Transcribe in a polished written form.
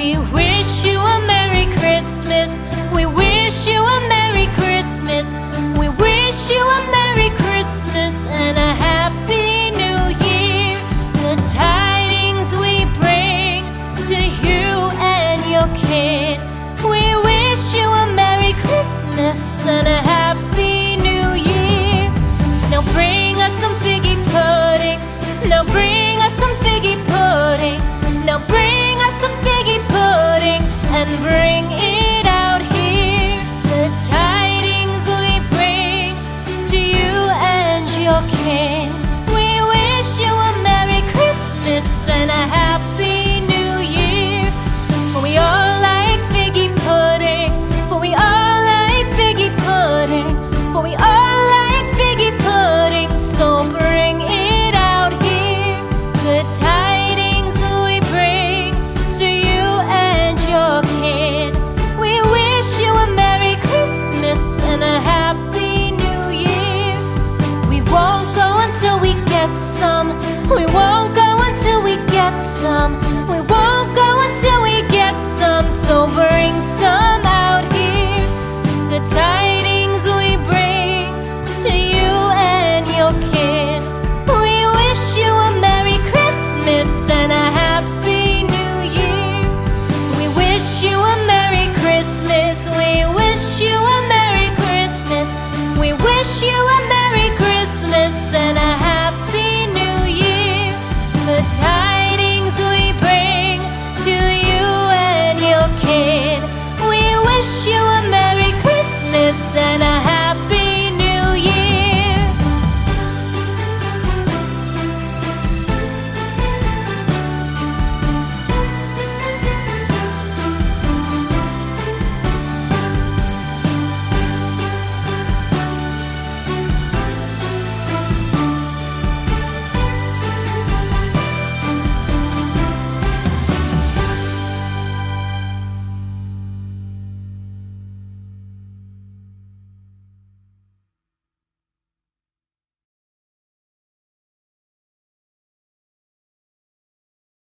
We wish you a Merry Christmas. We wish you a Merry Christmas. We wish you a Merry Christmas and a Happy New Year. The tidings we bring to you and your kin. We wish you a Merry Christmas and a Happy New Year. Now bring us some figgy pudding. Now bring us some figgy pudding. Now bring us some figgy pudding and bring it out here. The tidings we bring to you and your kin. We wish you a Merry Christmas and a Happy New Year. For we all like figgy pudding. For we all like figgy pudding. For we all like figgy pudding. So bring it out here. The tidings we bring to you and your kin. We wish you a Merry Christmas and a Happy New Year. We won't go until we get some. We won't go until we get some.